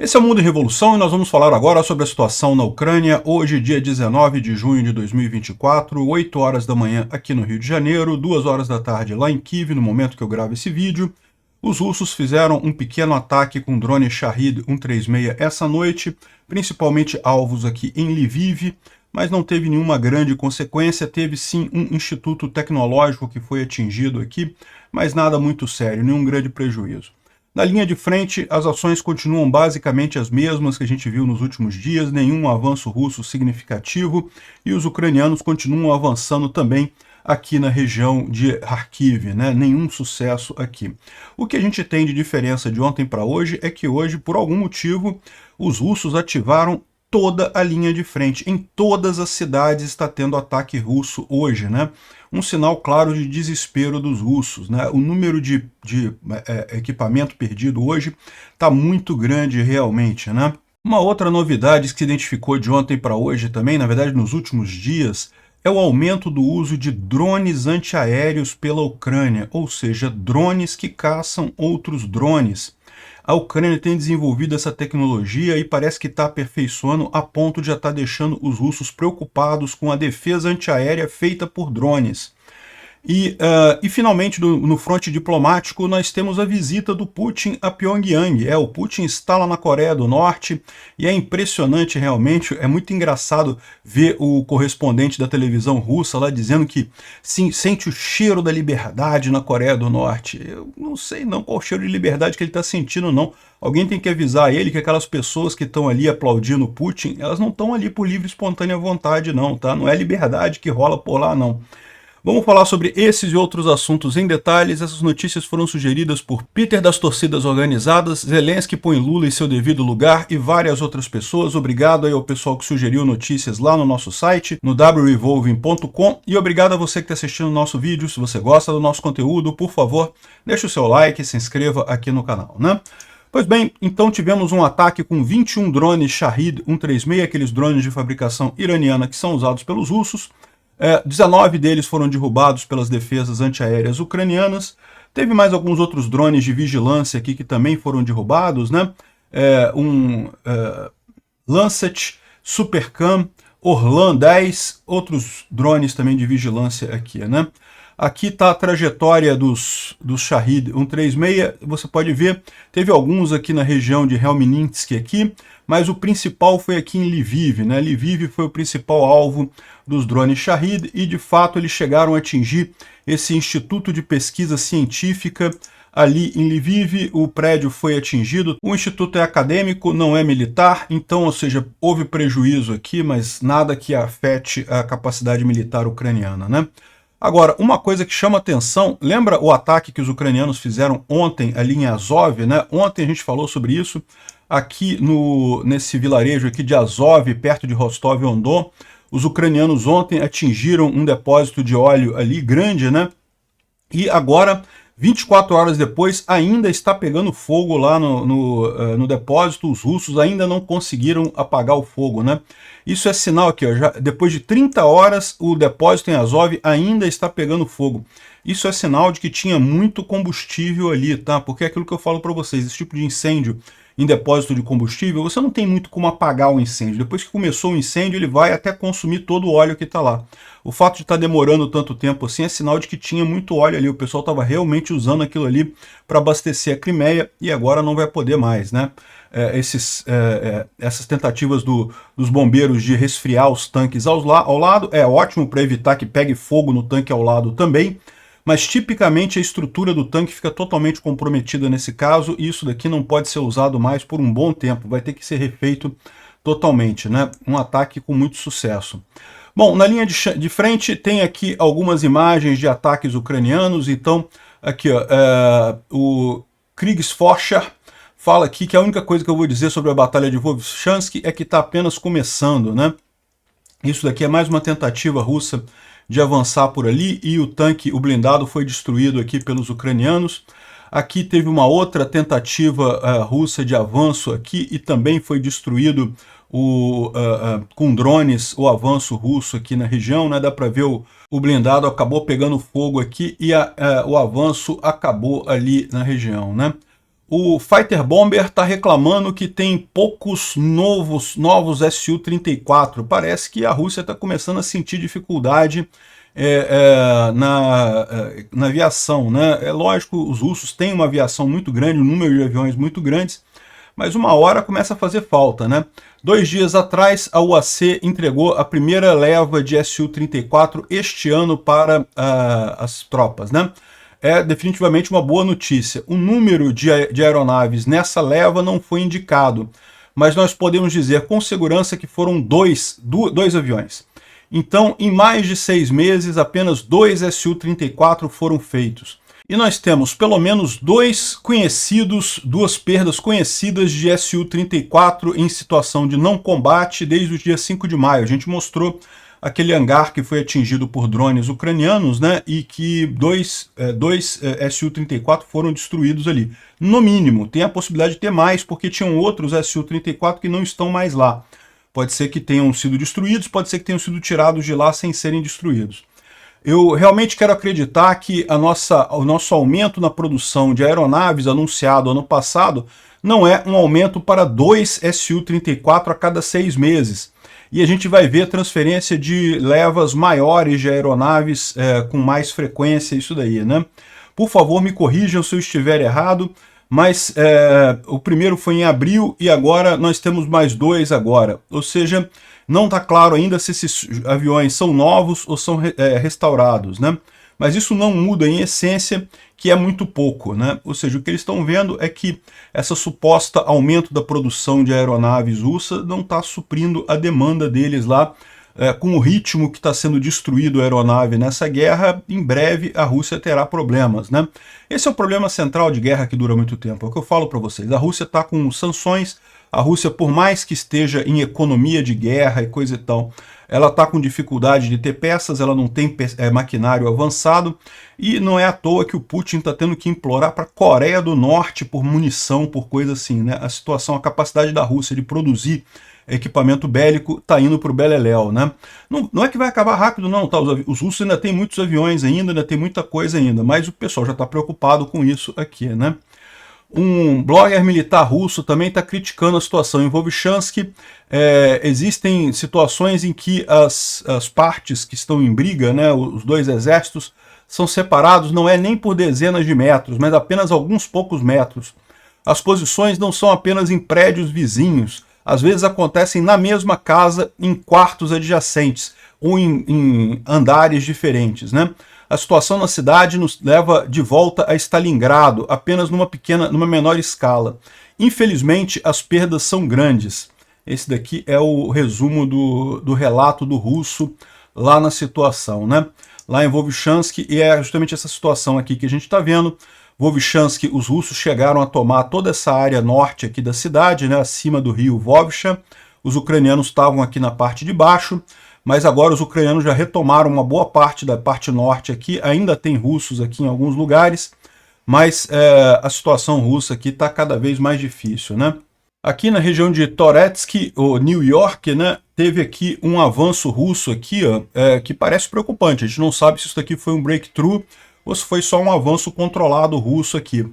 Esse é o Mundo em Revolução e nós vamos falar agora sobre a situação na Ucrânia, hoje dia 19 de junho de 2024, 8 horas da manhã aqui no Rio de Janeiro, 2 horas da tarde lá em Kiev, no momento que eu gravo esse vídeo. Os russos fizeram um pequeno ataque com o drone Shahed 136 essa noite, principalmente alvos aqui em Lviv, mas não teve nenhuma grande consequência. Teve sim um instituto tecnológico que foi atingido aqui, mas nada muito sério, nenhum grande prejuízo. Na linha de frente, as ações continuam basicamente as mesmas que a gente viu nos últimos dias, nenhum avanço russo significativo, e os ucranianos continuam avançando também aqui na região de Kharkiv, né? Nenhum sucesso aqui. O que a gente tem de diferença de ontem para hoje é que hoje, por algum motivo, os russos ativaram toda a linha de frente. Em todas as cidades está tendo ataque russo hoje, né? Um sinal claro de desespero dos russos, né? O número de equipamento perdido hoje está muito grande realmente, né? Uma outra novidade que se identificou de ontem para hoje também, na verdade nos últimos dias, é o aumento do uso de drones antiaéreos pela Ucrânia, ou seja, drones que caçam outros drones. A Ucrânia tem desenvolvido essa tecnologia e parece que está aperfeiçoando a ponto de já estar deixando os russos preocupados com a defesa antiaérea feita por drones. E finalmente, no fronte diplomático, nós temos a visita do Putin a Pyongyang. O Putin está lá na Coreia do Norte e é impressionante realmente, é muito engraçado ver o correspondente da televisão russa lá dizendo que sim, sente o cheiro da liberdade na Coreia do Norte. Eu não sei não qual o cheiro de liberdade que ele está sentindo não. Alguém tem que avisar ele que aquelas pessoas que estão ali aplaudindo o Putin, elas não estão ali por livre e espontânea vontade não, tá? Não é liberdade que rola por lá não. Vamos falar sobre esses e outros assuntos em detalhes. Essas notícias foram sugeridas por Peter das Torcidas Organizadas, Zelensky põe Lula em seu devido lugar e várias outras pessoas. Obrigado aí ao pessoal que sugeriu notícias lá no nosso site, no wrevolving.com, e obrigado a você que está assistindo o nosso vídeo. Se você gosta do nosso conteúdo, por favor, deixe o seu like e se inscreva aqui no canal, né? Pois bem, então tivemos um ataque com 21 drones Shahed 136, aqueles drones de fabricação iraniana que são usados pelos russos. 19 deles foram derrubados pelas defesas antiaéreas ucranianas. Teve mais alguns outros drones de vigilância aqui que também foram derrubados, né? Lancet, Supercam, Orlan 10, outros drones também de vigilância aqui, né? Aqui está a trajetória dos Shahed 136, você pode ver, teve alguns aqui na região de Helminsk aqui, mas o principal foi aqui em Lviv, né? Lviv foi o principal alvo dos drones Shahed e de fato eles chegaram a atingir esse Instituto de Pesquisa Científica ali em Lviv. O prédio foi atingido. O instituto é acadêmico, não é militar, então, ou seja, houve prejuízo aqui, mas nada que afete a capacidade militar ucraniana, né? Agora, uma coisa que chama atenção, lembra o ataque que os ucranianos fizeram ontem ali em Azov, né? Ontem a gente falou sobre isso, aqui nesse vilarejo aqui de Azov, perto de Rostov-on-Don. Os ucranianos ontem atingiram um depósito de óleo ali grande, né? E agora, 24 horas depois, ainda está pegando fogo lá no depósito. Os russos ainda não conseguiram apagar o fogo, né? Isso é sinal aqui, ó, já, depois de 30 horas, o depósito em Azov ainda está pegando fogo. Isso é sinal de que tinha muito combustível ali, tá? Porque é aquilo que eu falo para vocês, esse tipo de incêndio em depósito de combustível, você não tem muito como apagar o incêndio. Depois que começou o incêndio, ele vai até consumir todo o óleo que está lá. O fato de estar demorando tanto tempo assim é sinal de que tinha muito óleo ali. O pessoal estava realmente usando aquilo ali para abastecer a Crimeia e agora não vai poder mais, né? Essas tentativas dos bombeiros de resfriar os tanques ao lado é ótimo para evitar que pegue fogo no tanque ao lado também, mas tipicamente a estrutura do tanque fica totalmente comprometida nesse caso e isso daqui não pode ser usado mais por um bom tempo, vai ter que ser refeito totalmente, né? Um ataque com muito sucesso. Bom, na linha de frente tem aqui algumas imagens de ataques ucranianos. Então, aqui ó, o Kriegsforscher fala aqui que a única coisa que eu vou dizer sobre a Batalha de Vovchansk é que está apenas começando, né? Isso daqui é mais uma tentativa russa de avançar por ali e o tanque, o blindado, foi destruído aqui pelos ucranianos. Aqui teve uma outra tentativa russa de avanço aqui e também foi destruído com drones o avanço russo aqui na região, né? Dá para ver o blindado acabou pegando fogo aqui e o avanço acabou ali na região, né? O Fighter Bomber está reclamando que tem poucos novos Su-34. Parece que a Rússia está começando a sentir dificuldade na aviação, né? É lógico, os russos têm uma aviação muito grande, um número de aviões muito grandes, mas uma hora começa a fazer falta, né? 2 dias atrás, a UAC entregou a primeira leva de Su-34 este ano para as tropas, né? É definitivamente uma boa notícia. O número de aeronaves nessa leva não foi indicado, mas nós podemos dizer com segurança que foram dois aviões. Então, em mais de 6 meses, apenas 2 Su-34 foram feitos. E nós temos pelo menos duas perdas conhecidas de Su-34 em situação de não combate desde o dia 5 de maio. A gente mostrou aquele hangar que foi atingido por drones ucranianos, né, e que dois Su-34 foram destruídos ali. No mínimo, tem a possibilidade de ter mais, porque tinham outros Su-34 que não estão mais lá. Pode ser que tenham sido destruídos, pode ser que tenham sido tirados de lá sem serem destruídos. Eu realmente quero acreditar que o nosso aumento na produção de aeronaves anunciado ano passado não é um aumento para 2 Su-34 a cada 6 meses. E a gente vai ver transferência de levas maiores de aeronaves com mais frequência, isso daí, né? Por favor, me corrijam se eu estiver errado, mas o primeiro foi em abril e agora nós temos mais 2 agora. Ou seja, não está claro ainda se esses aviões são novos ou são restaurados, né? Mas isso não muda em essência, que é muito pouco, né? Ou seja, o que eles estão vendo é que essa suposta aumento da produção de aeronaves russa não está suprindo a demanda deles lá. Com o ritmo que está sendo destruído a aeronave nessa guerra, em breve a Rússia terá problemas, né? Esse é o problema central de guerra que dura muito tempo. É o que eu falo para vocês. A Rússia está com sanções. A Rússia, por mais que esteja em economia de guerra e coisa e tal, ela está com dificuldade de ter peças, ela não tem maquinário avançado, e não é à toa que o Putin está tendo que implorar para a Coreia do Norte por munição, por coisa assim, né? A situação, a capacidade da Rússia de produzir equipamento bélico está indo para o beleléu, né? Não é que vai acabar rápido, não, tá? Os russos ainda têm muitos aviões ainda tem muita coisa ainda, mas o pessoal já está preocupado com isso aqui, né? Um blogger militar russo também está criticando a situação em Vovchansk. Existem situações em que as partes que estão em briga, né, os dois exércitos, são separados, não é nem por dezenas de metros, mas apenas alguns poucos metros. As posições não são apenas em prédios vizinhos, às vezes acontecem na mesma casa, em quartos adjacentes, ou em andares diferentes, né? A situação na cidade nos leva de volta a Stalingrado, apenas numa menor escala. Infelizmente, as perdas são grandes. Esse daqui é o resumo do relato do russo lá na situação, né? Lá em Vovchansk, e é justamente essa situação aqui que a gente está vendo. Vovchansk, os russos chegaram a tomar toda essa área norte aqui da cidade, né, acima do rio Vovcha. Os ucranianos estavam aqui na parte de baixo, mas agora os ucranianos já retomaram uma boa parte da parte norte aqui, ainda tem russos aqui em alguns lugares, mas a situação russa aqui está cada vez mais difícil, né? Aqui na região de Toretsk, ou New York, né, teve aqui um avanço russo aqui, ó, que parece preocupante. A gente não sabe se isso aqui foi um breakthrough ou se foi só um avanço controlado russo aqui.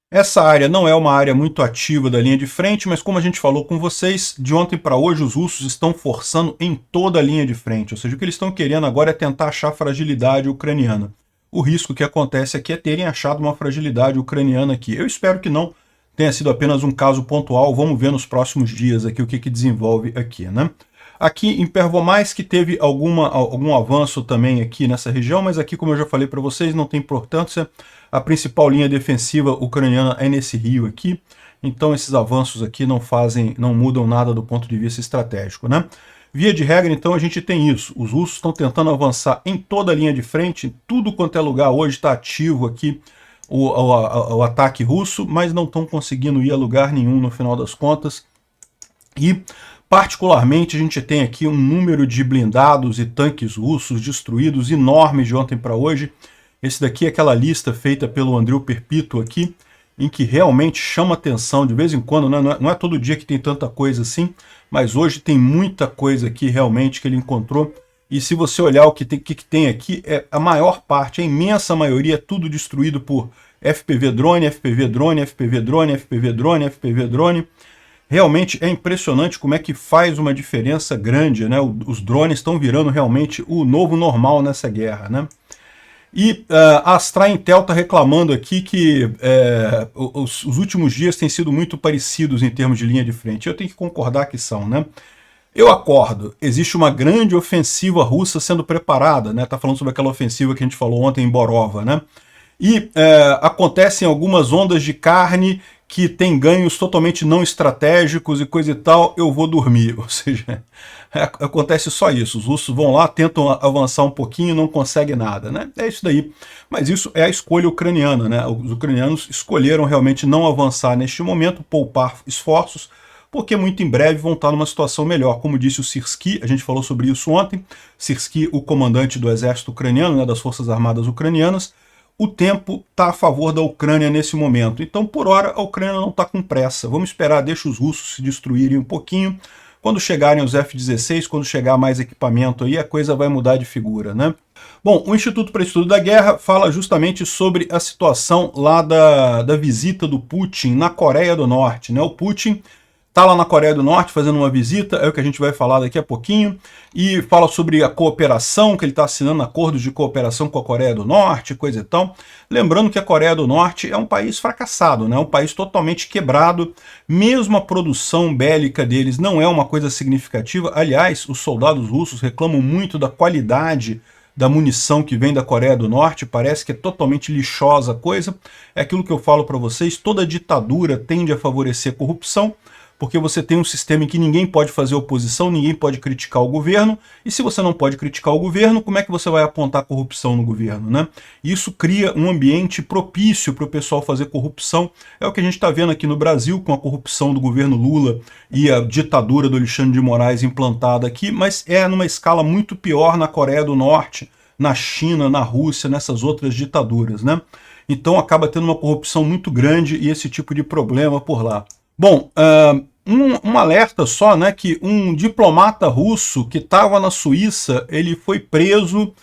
Essa área não é uma área muito ativa da linha de frente, mas como a gente falou com vocês, de ontem para hoje os russos estão forçando em toda a linha de frente. Ou seja, o que eles estão querendo agora é tentar achar fragilidade ucraniana. O risco que acontece aqui é terem achado uma fragilidade ucraniana aqui. Eu espero que não tenha sido apenas um caso pontual. Vamos ver nos próximos dias aqui o que desenvolve aqui, né? Aqui em Pervomaisk teve algum avanço também aqui nessa região, mas aqui, como eu já falei para vocês, não tem importância. A principal linha defensiva ucraniana é nesse rio aqui, então esses avanços aqui não mudam nada do ponto de vista estratégico, né? Via de regra, então, a gente tem isso. Os russos estão tentando avançar em toda a linha de frente, tudo quanto é lugar hoje está ativo aqui o ataque russo, mas não estão conseguindo ir a lugar nenhum no final das contas. E particularmente a gente tem aqui um número de blindados e tanques russos destruídos enormes de ontem para hoje. Esse daqui é aquela lista feita pelo Andriy Perpito aqui, em que realmente chama atenção de vez em quando, né? Não é todo dia que tem tanta coisa assim, mas hoje tem muita coisa aqui realmente que ele encontrou. E se você olhar o que tem aqui, a maior parte, a imensa maioria, é tudo destruído por FPV drone, FPV drone, FPV drone, FPV drone, FPV drone. Realmente é impressionante como é que faz uma diferença grande, né? Os drones estão virando realmente o novo normal nessa guerra, né? E a Astra Intel está reclamando aqui que os últimos dias têm sido muito parecidos em termos de linha de frente. Eu tenho que concordar que são, né? Eu acordo, existe uma grande ofensiva russa sendo preparada, né? Tá falando sobre aquela ofensiva que a gente falou ontem em Borova, né? E acontecem algumas ondas de carne que tem ganhos totalmente não estratégicos e coisa e tal, eu vou dormir. Ou seja, acontece só isso. Os russos vão lá, tentam avançar um pouquinho, não conseguem nada, né? É isso daí. Mas isso é a escolha ucraniana, né? Os ucranianos escolheram realmente não avançar neste momento, poupar esforços, porque muito em breve vão estar numa situação melhor. Como disse o Syrskyi, a gente falou sobre isso ontem, Syrskyi, o comandante do exército ucraniano, né, das Forças Armadas ucranianas, o tempo está a favor da Ucrânia nesse momento. Então, por hora, a Ucrânia não está com pressa. Vamos esperar, deixa os russos se destruírem um pouquinho. Quando chegarem os F-16, quando chegar mais equipamento aí, a coisa vai mudar de figura, né? Bom, o Instituto para Estudo da Guerra fala justamente sobre a situação lá da visita do Putin na Coreia do Norte, né? O Putin está lá na Coreia do Norte fazendo uma visita, é o que a gente vai falar daqui a pouquinho, e fala sobre a cooperação, que ele está assinando acordos de cooperação com a Coreia do Norte, coisa e tal. Lembrando que a Coreia do Norte é um país fracassado, né? Um país totalmente quebrado, mesmo a produção bélica deles não é uma coisa significativa. Aliás, os soldados russos reclamam muito da qualidade da munição que vem da Coreia do Norte, parece que é totalmente lixosa a coisa. É aquilo que eu falo para vocês, toda ditadura tende a favorecer corrupção, porque você tem um sistema em que ninguém pode fazer oposição, ninguém pode criticar o governo, e se você não pode criticar o governo, como é que você vai apontar corrupção no governo, né? Isso cria um ambiente propício para o pessoal fazer corrupção. É o que a gente está vendo aqui no Brasil, com a corrupção do governo Lula e a ditadura do Alexandre de Moraes implantada aqui, mas é numa escala muito pior na Coreia do Norte, na China, na Rússia, nessas outras ditaduras, né? Então acaba tendo uma corrupção muito grande e esse tipo de problema por lá. Bom, um alerta só, né, que um diplomata russo que estava na Suíça, ele foi preso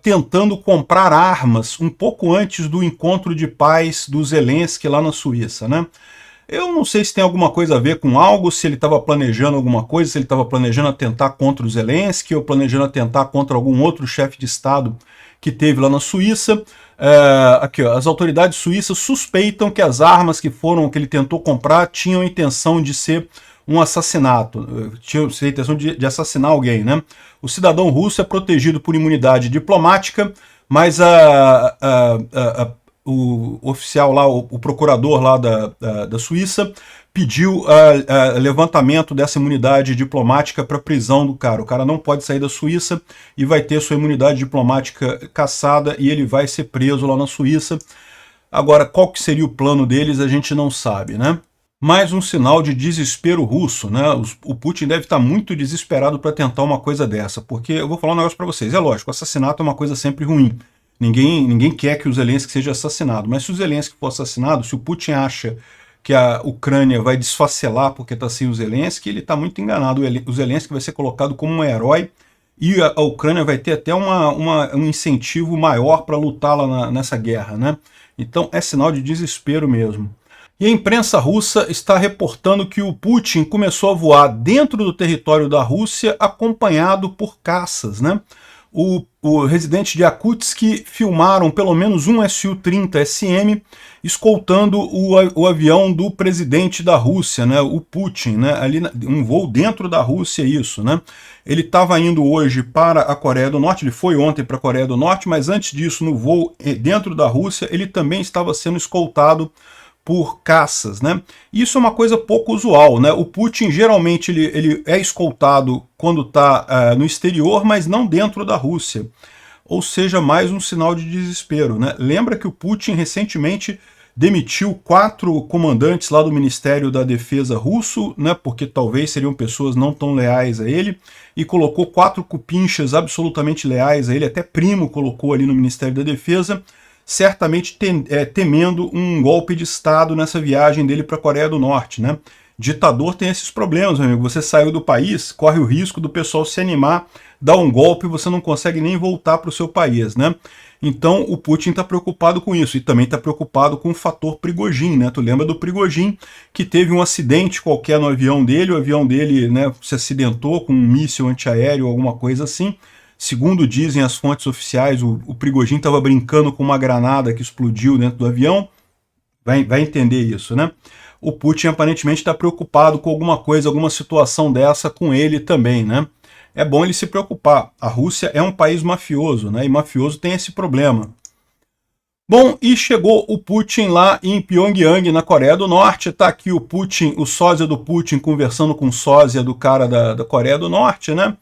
tentando comprar armas um pouco antes do encontro de paz do Zelensky lá na Suíça, né? Eu não sei se tem alguma coisa a ver com algo, se ele estava planejando alguma coisa, se ele estava planejando atentar contra o Zelensky ou planejando atentar contra algum outro chefe de Estado que teve lá na Suíça. Aqui, ó, as autoridades suíças suspeitam que as armas que ele tentou comprar tinham a intenção de ser um assassinato, tinham a intenção de assassinar alguém, né? O cidadão russo é protegido por imunidade diplomática, mas o oficial lá, o procurador lá da Suíça, pediu levantamento dessa imunidade diplomática para prisão do cara. O cara não pode sair da Suíça e vai ter sua imunidade diplomática cassada e ele vai ser preso lá na Suíça. Agora, qual que seria o plano deles, a gente não sabe, né? Mais um sinal de desespero russo, né? O Putin deve estar muito desesperado para tentar uma coisa dessa, porque eu vou falar um negócio para vocês. É lógico, assassinato é uma coisa sempre ruim. Ninguém quer que o Zelensky seja assassinado, mas se o Zelensky for assassinado, se o Putin acha que a Ucrânia vai desfacelar porque está sem o Zelensky, ele está muito enganado. O Zelensky vai ser colocado como um herói e a Ucrânia vai ter até um incentivo maior para lutar lá nessa guerra, né? Então é sinal de desespero mesmo. E a imprensa russa está reportando que o Putin começou a voar dentro do território da Rússia acompanhado por caças, né? O residente de Yakutsk filmaram pelo menos um Su-30 SM escoltando o avião do presidente da Rússia, né, o Putin, né, ali um voo dentro da Rússia, isso, né. Ele estava indo hoje para a Coreia do Norte, ele foi ontem para a Coreia do Norte, mas antes disso, no voo dentro da Rússia, ele também estava sendo escoltado por caças, né? Isso é uma coisa pouco usual, né? O Putin geralmente ele é escoltado quando está no exterior, mas não dentro da Rússia. Ou seja, mais um sinal de desespero, né? Lembra que o Putin recentemente demitiu 4 comandantes lá do Ministério da Defesa russo, né? Porque talvez seriam pessoas não tão leais a ele, e colocou 4 cupinchas absolutamente leais a ele, até primo colocou ali no Ministério da Defesa, certamente temendo um golpe de Estado nessa viagem dele para a Coreia do Norte, né? Ditador tem esses problemas, meu amigo. Você saiu do país, corre o risco do pessoal se animar, dar um golpe e você não consegue nem voltar para o seu país, né? Então o Putin está preocupado com isso e também está preocupado com o fator Prigozhin, né? Tu lembra do Prigozhin que teve um acidente qualquer no avião dele, o avião dele, né, se acidentou com um míssil antiaéreo ou alguma coisa assim. Segundo dizem as fontes oficiais, o Prigozhin estava brincando com uma granada que explodiu dentro do avião. Vai entender isso, né? O Putin aparentemente está preocupado com alguma coisa, alguma situação dessa com ele também, né? É bom ele se preocupar. A Rússia é um país mafioso, né? E mafioso tem esse problema. Bom, e chegou o Putin lá em Pyongyang, na Coreia do Norte. Tá aqui o Putin, o sósia do Putin, conversando com o sósia do cara da Coreia do Norte, né?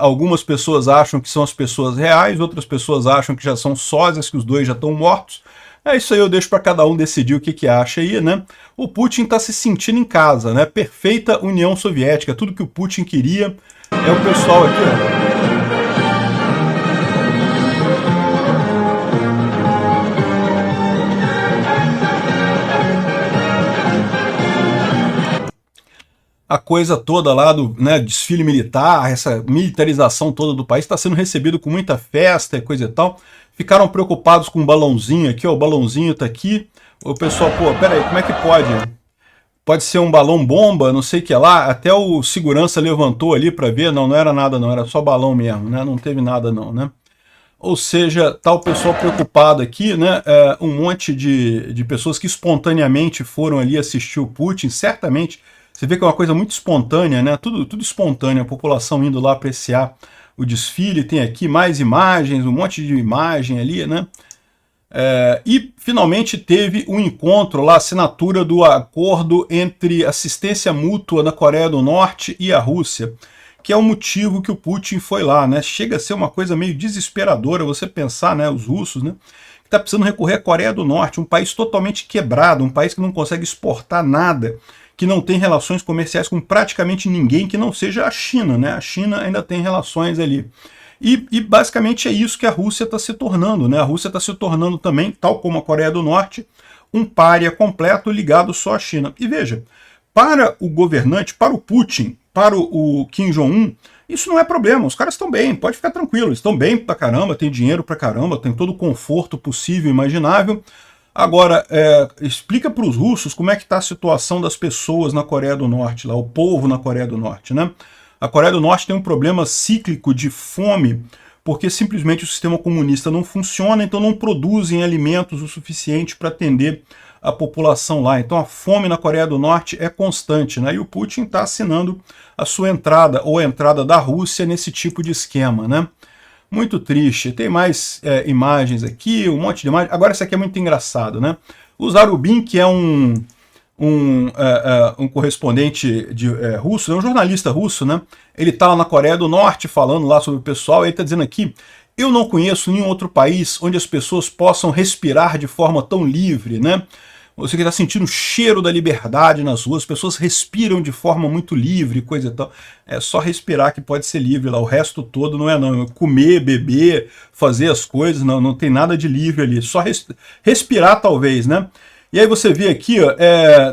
Algumas pessoas acham que são as pessoas reais, outras pessoas acham que já são sósias, que os dois já estão mortos. É isso aí, eu deixo para cada um decidir o que acha aí, né? O Putin está se sentindo em casa, né? Perfeita União Soviética, tudo que o Putin queria. É o pessoal aqui, ó. A coisa toda lá do, né, desfile militar, essa militarização toda do país está sendo recebido com muita festa e coisa e tal. Ficaram preocupados com o balãozinho aqui, ó, o balãozinho tá aqui. O pessoal, pô, peraí, como é que pode? Pode ser um balão bomba, não sei o que lá. Até o segurança levantou ali para ver, não era nada não, era só balão mesmo, né? Não teve nada não, né? Ou seja, tá o pessoal preocupado aqui, né? Um monte de pessoas que espontaneamente foram ali assistir o Putin, certamente. Você vê que é uma coisa muito espontânea, né? Tudo espontâneo, a população indo lá apreciar o desfile. Tem aqui mais imagens, um monte de imagem ali, né? E finalmente teve um encontro lá, a assinatura do acordo entre assistência mútua na Coreia do Norte e a Rússia, que é o motivo que o Putin foi lá, né? Chega a ser uma coisa meio desesperadora você pensar, né, os russos, né, que está precisando recorrer à Coreia do Norte, um país totalmente quebrado, um país que não consegue exportar nada, que não tem relações comerciais com praticamente ninguém que não seja a China, né? A China ainda tem relações ali. E basicamente é isso que a Rússia está se tornando, né? A Rússia está se tornando também, tal como a Coreia do Norte, um pária completo ligado só à China. E veja, para o governante, para o Putin, para o Kim Jong-un, isso não é problema, os caras estão bem, pode ficar tranquilo, estão bem pra caramba, tem dinheiro pra caramba, tem todo o conforto possível e imaginável. Agora, explica para os russos como é que está a situação das pessoas na Coreia do Norte, lá, o povo na Coreia do Norte, né? A Coreia do Norte tem um problema cíclico de fome, porque simplesmente o sistema comunista não funciona, então não produzem alimentos o suficiente para atender a população lá. Então a fome na Coreia do Norte é constante, né? E o Putin está assinando a sua entrada, ou a entrada da Rússia nesse tipo de esquema, né? Muito triste. Tem mais imagens aqui, um monte de imagens. Agora isso aqui é muito engraçado, né? O Zarubin, que é um correspondente russo, um jornalista russo, né? Ele está lá na Coreia do Norte falando lá sobre o pessoal, e ele está dizendo aqui: eu não conheço nenhum outro país onde as pessoas possam respirar de forma tão livre, né? Você que está sentindo o cheiro da liberdade nas ruas, as pessoas respiram de forma muito livre, coisa e tal. É só respirar que pode ser livre lá, o resto todo não é não. Comer, beber, fazer as coisas, não tem nada de livre ali. Só respirar talvez, né? E aí você vê aqui, ó,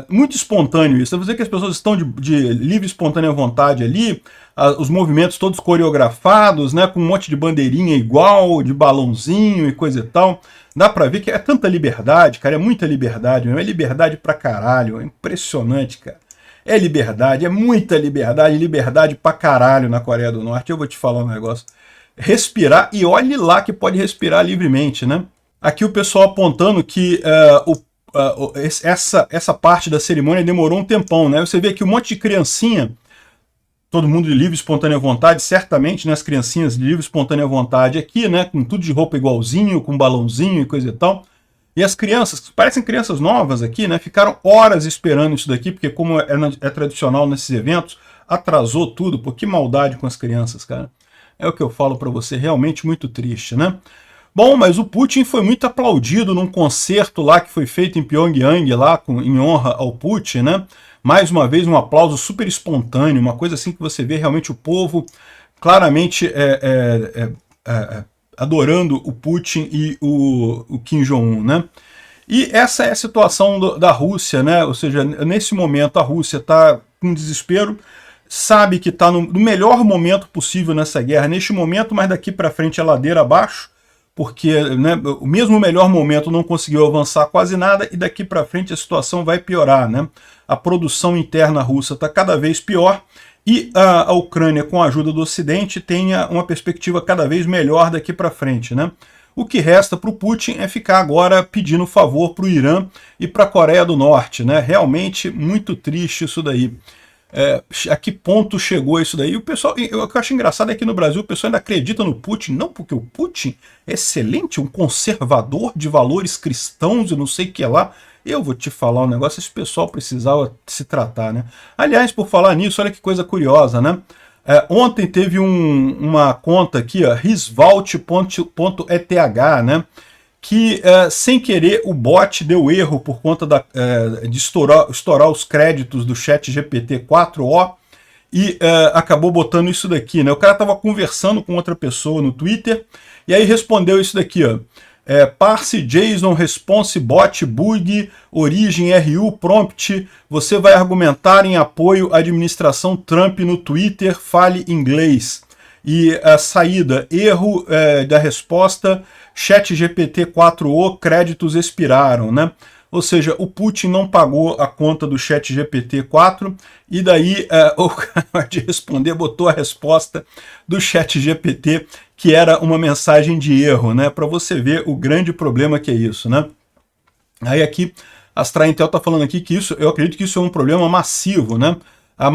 muito espontâneo isso. Você vê que as pessoas estão de livre e espontânea vontade ali, os movimentos todos coreografados, né, com um monte de bandeirinha igual, de balãozinho e coisa e tal. Dá pra ver que é tanta liberdade, cara, é muita liberdade mesmo, é liberdade pra caralho, é impressionante, cara. É liberdade, é muita liberdade, liberdade pra caralho na Coreia do Norte. Eu vou te falar um negócio. Respirar, e olhe lá que pode respirar livremente, né? Aqui o pessoal apontando que essa parte da cerimônia demorou um tempão, né? Você vê aqui um monte de criancinha, todo mundo de livre e espontânea vontade, certamente, né? As criancinhas de livre e espontânea vontade aqui, né? Com tudo de roupa igualzinho, com balãozinho e coisa e tal. E as crianças, que parecem crianças novas aqui, né? Ficaram horas esperando isso daqui, porque como é tradicional nesses eventos, atrasou tudo. Pô, que maldade com as crianças, cara. É o que eu falo pra você, realmente muito triste, né? Bom, mas o Putin foi muito aplaudido num concerto lá que foi feito em Pyongyang, lá em honra ao Putin, né? Mais uma vez um aplauso super espontâneo, uma coisa assim que você vê realmente o povo claramente adorando o Putin e o Kim Jong-un, né? E essa é a situação da Rússia, né? Ou seja, nesse momento a Rússia está com desespero, sabe que está no melhor momento possível nessa guerra, neste momento, mas daqui para frente é ladeira abaixo, porque, né, mesmo o melhor momento não conseguiu avançar quase nada, e daqui para frente a situação vai piorar, né? A produção interna russa está cada vez pior, e a Ucrânia, com a ajuda do Ocidente, tem uma perspectiva cada vez melhor daqui para frente, né? O que resta para o Putin é ficar agora pedindo favor para o Irã e para a Coreia do Norte, né? Realmente muito triste isso daí. A que ponto chegou isso daí? O pessoal, o que eu acho engraçado é que no Brasil o pessoal ainda acredita no Putin, não porque o Putin é excelente, um conservador de valores cristãos e não sei o que lá. Eu vou te falar um negócio, esse pessoal precisava se tratar, né? Aliás, por falar nisso, olha que coisa curiosa, né? Ontem teve uma conta aqui, ó, risvault.eth, né? Que, sem querer, o bot deu erro por conta de estourar os créditos do chat GPT 4o e acabou botando isso daqui, né? O cara estava conversando com outra pessoa no Twitter e aí respondeu isso daqui, ó. Parse JSON response bot bug origem RU prompt. Você vai argumentar em apoio à administração Trump no Twitter, fale inglês. E a saída, erro da resposta, ChatGPT 4o, créditos expiraram, né? Ou seja, o Putin não pagou a conta do ChatGPT 4 e daí o cara de responder botou a resposta do ChatGPT, que era uma mensagem de erro, né? Para você ver o grande problema que é isso, né? Aí aqui, a Astra Intel está falando aqui que eu acredito que isso é um problema massivo, né? A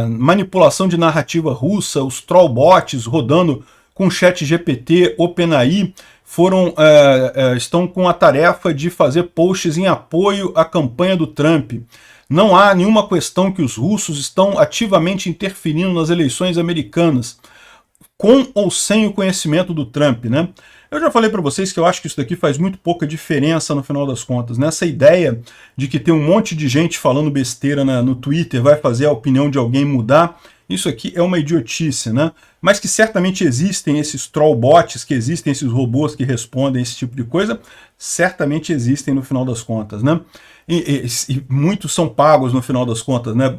manipulação de narrativa russa, os trollbots rodando com ChatGPT, OpenAI, estão com a tarefa de fazer posts em apoio à campanha do Trump. Não há nenhuma questão que os russos estão ativamente interferindo nas eleições americanas, com ou sem o conhecimento do Trump, né? Eu já falei para vocês que eu acho que isso daqui faz muito pouca diferença no final das contas, né? Essa ideia de que tem um monte de gente falando besteira no Twitter vai fazer a opinião de alguém mudar, isso aqui é uma idiotice, né? Mas que certamente existem esses trollbots, que existem esses robôs que respondem esse tipo de coisa, certamente existem no final das contas, né? E muitos são pagos no final das contas, né?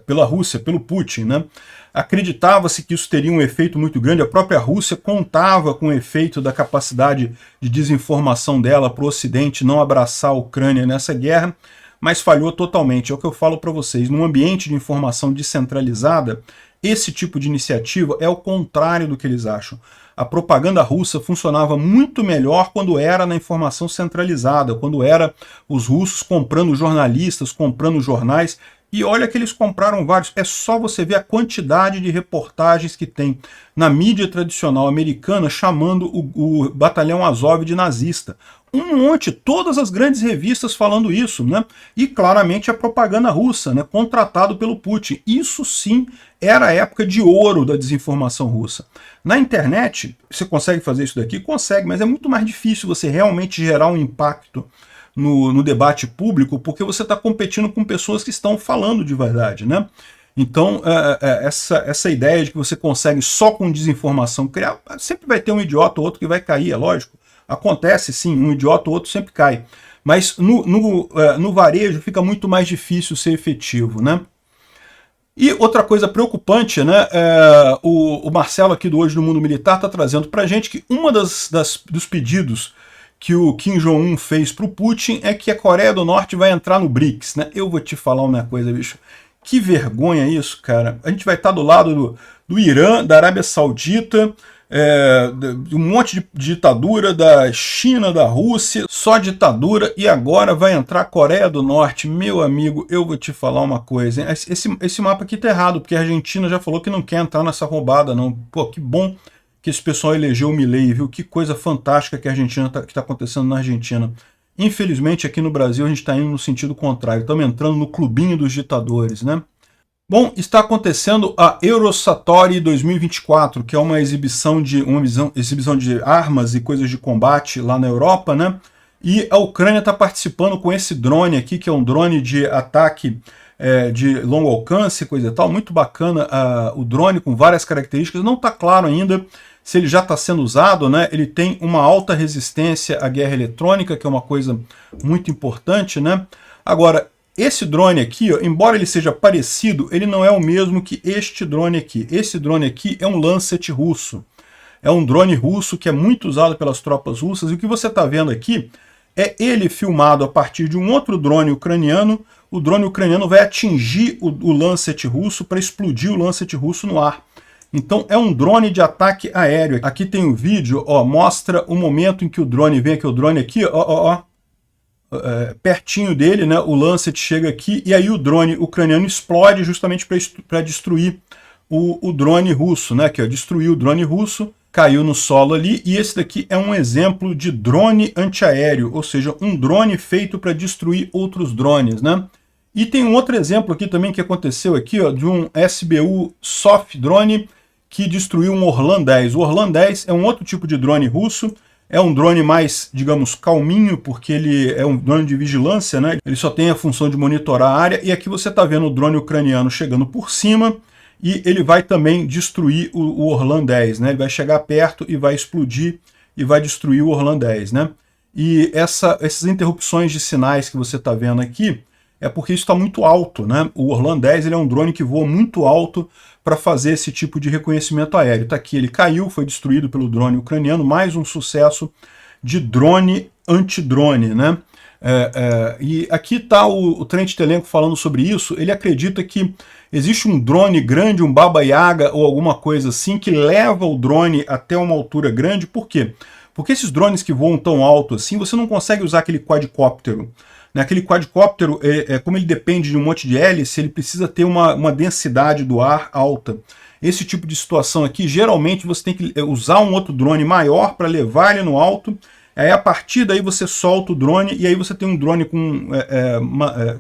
Pela Rússia, pelo Putin, né? Acreditava-se que isso teria um efeito muito grande, a própria Rússia contava com o efeito da capacidade de desinformação dela para o Ocidente não abraçar a Ucrânia nessa guerra, mas falhou totalmente. É o que eu falo para vocês, num ambiente de informação descentralizada, esse tipo de iniciativa é o contrário do que eles acham. A propaganda russa funcionava muito melhor quando era na informação centralizada, quando era os russos comprando jornalistas, comprando jornais. E olha que eles compraram vários. É só você ver a quantidade de reportagens que tem na mídia tradicional americana chamando o batalhão Azov de nazista. Um monte, todas as grandes revistas falando isso, né? E claramente a propaganda russa, né? Contratado pelo Putin. Isso sim era a época de ouro da desinformação russa. Na internet, você consegue fazer isso daqui? Consegue, mas é muito mais difícil você realmente gerar um impacto no debate público, porque você está competindo com pessoas que estão falando de verdade, né? Então, essa ideia de que você consegue só com desinformação criar, sempre vai ter um idiota ou outro que vai cair, é lógico. Acontece sim, um idiota ou outro sempre cai. Mas no varejo fica muito mais difícil ser efetivo, né? E outra coisa preocupante, né? O Marcelo aqui do Hoje no Mundo Militar está trazendo para a gente que uma dos pedidos que o Kim Jong-un fez para o Putin é que a Coreia do Norte vai entrar no BRICS, né? Eu vou te falar uma coisa, bicho. Que vergonha isso, cara. A gente vai estar do lado do Irã, da Arábia Saudita, de um monte de ditadura, da China, da Rússia, só ditadura, e agora vai entrar a Coreia do Norte. Meu amigo, eu vou te falar uma coisa, hein? Esse mapa aqui tá errado, porque a Argentina já falou que não quer entrar nessa roubada, não. Pô, que bom que esse pessoal elegeu o Milei, viu? Que coisa fantástica que a Argentina que está acontecendo na Argentina. Infelizmente, aqui no Brasil, a gente está indo no sentido contrário. Estamos entrando no clubinho dos ditadores, né? Bom, está acontecendo a Eurosatori 2024, que é uma exibição de armas e coisas de combate lá na Europa, né? E a Ucrânia está participando com esse drone aqui, que é um drone de ataque de longo alcance, coisa e tal, muito bacana o drone com várias características, não está claro ainda se ele já está sendo usado, né? Ele tem uma alta resistência à guerra eletrônica, que é uma coisa muito importante, né? Agora, esse drone aqui, ó, embora ele seja parecido, ele não é o mesmo que este drone aqui. Esse drone aqui é um Lancet russo. É um drone russo que é muito usado pelas tropas russas, e o que você está vendo aqui é ele filmado a partir de um outro drone ucraniano. O drone ucraniano vai atingir o Lancet russo para explodir o Lancet russo no ar. Então é um drone de ataque aéreo. Aqui tem o vídeo, ó, mostra o momento em que o drone vem aqui, o drone aqui, ó, pertinho dele, né? O Lancet chega aqui e aí o drone ucraniano explode justamente para destruir o drone russo, né? Que ó, destruiu o drone russo, caiu no solo ali, e esse daqui é um exemplo de drone antiaéreo, ou seja, um drone feito para destruir outros drones, né? E tem um outro exemplo aqui também que aconteceu aqui, ó, de um SBU Soft Drone que destruiu um Orlan 10. O Orlan 10 é um outro tipo de drone russo, é um drone mais, digamos, calminho, porque ele é um drone de vigilância, né? Ele só tem a função de monitorar a área, e aqui você está vendo o drone ucraniano chegando por cima, e ele vai também destruir o Orlan 10, né? Ele vai chegar perto e vai explodir e vai destruir o Orlan 10, né? E essas interrupções de sinais que você está vendo aqui é porque isso está muito alto, né? O Orlan 10 ele é um drone que voa muito alto para fazer esse tipo de reconhecimento aéreo. Está aqui, ele caiu, foi destruído pelo drone ucraniano, mais um sucesso de drone anti-drone, né? E aqui está o Trent Telenko falando sobre isso. Ele acredita que existe um drone grande, um Baba Yaga ou alguma coisa assim, que leva o drone até uma altura grande. Por quê? Porque esses drones que voam tão alto assim, você não consegue usar aquele quadcóptero. Aquele quadcóptero, como ele depende de um monte de hélice, ele precisa ter uma densidade do ar alta. Esse tipo de situação aqui, geralmente você tem que usar um outro drone maior para levar ele no alto. Aí a partir daí você solta o drone, e aí você tem um drone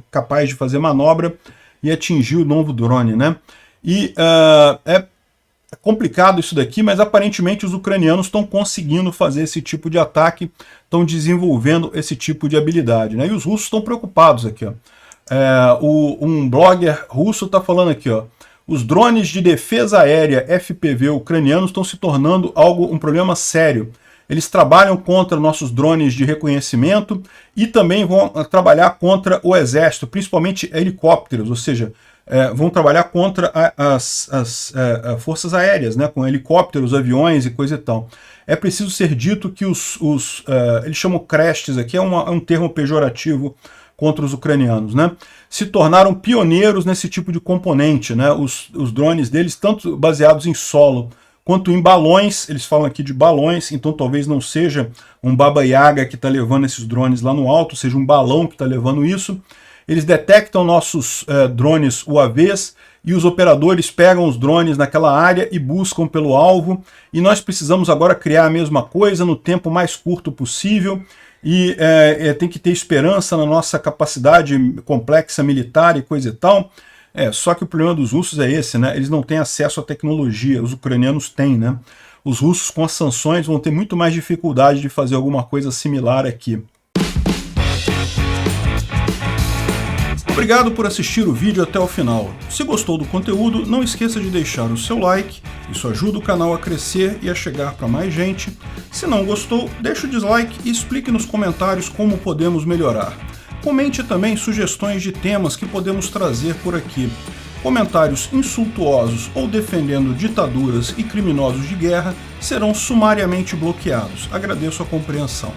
capaz de fazer manobra e atingir o novo drone, né? E é complicado isso daqui, mas aparentemente os ucranianos estão conseguindo fazer esse tipo de ataque, estão desenvolvendo esse tipo de habilidade, né? E os russos estão preocupados aqui, ó. Um blogger russo está falando aqui, ó, os drones de defesa aérea FPV ucranianos estão se tornando um problema sério. Eles trabalham contra nossos drones de reconhecimento e também vão trabalhar contra o exército, principalmente helicópteros, ou seja, vão trabalhar contra as forças aéreas, né, com helicópteros, aviões e coisa e tal. É preciso ser dito que eles chamam Krestes aqui, é um termo pejorativo contra os ucranianos, né, se tornaram pioneiros nesse tipo de componente, né, os drones deles, tanto baseados em solo quanto em balões. Eles falam aqui de balões, então talvez não seja um Baba Yaga que está levando esses drones lá no alto, seja um balão que está levando isso. Eles detectam nossos drones UAVs e os operadores pegam os drones naquela área e buscam pelo alvo. E nós precisamos agora criar a mesma coisa no tempo mais curto possível. E tem que ter esperança na nossa capacidade complexa militar e coisa e tal. Só que o problema dos russos é esse, né? Eles não têm acesso à tecnologia, os ucranianos têm, né? Os russos com as sanções vão ter muito mais dificuldade de fazer alguma coisa similar aqui. Obrigado por assistir o vídeo até o final. Se gostou do conteúdo, não esqueça de deixar o seu like, isso ajuda o canal a crescer e a chegar para mais gente. Se não gostou, deixe o dislike e explique nos comentários como podemos melhorar. Comente também sugestões de temas que podemos trazer por aqui. Comentários insultuosos ou defendendo ditaduras e criminosos de guerra serão sumariamente bloqueados. Agradeço a compreensão.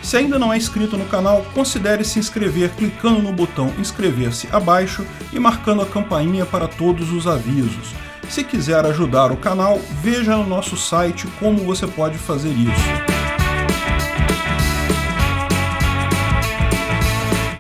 Se ainda não é inscrito no canal, considere se inscrever clicando no botão inscrever-se abaixo e marcando a campainha para todos os avisos. Se quiser ajudar o canal, veja no nosso site como você pode fazer isso.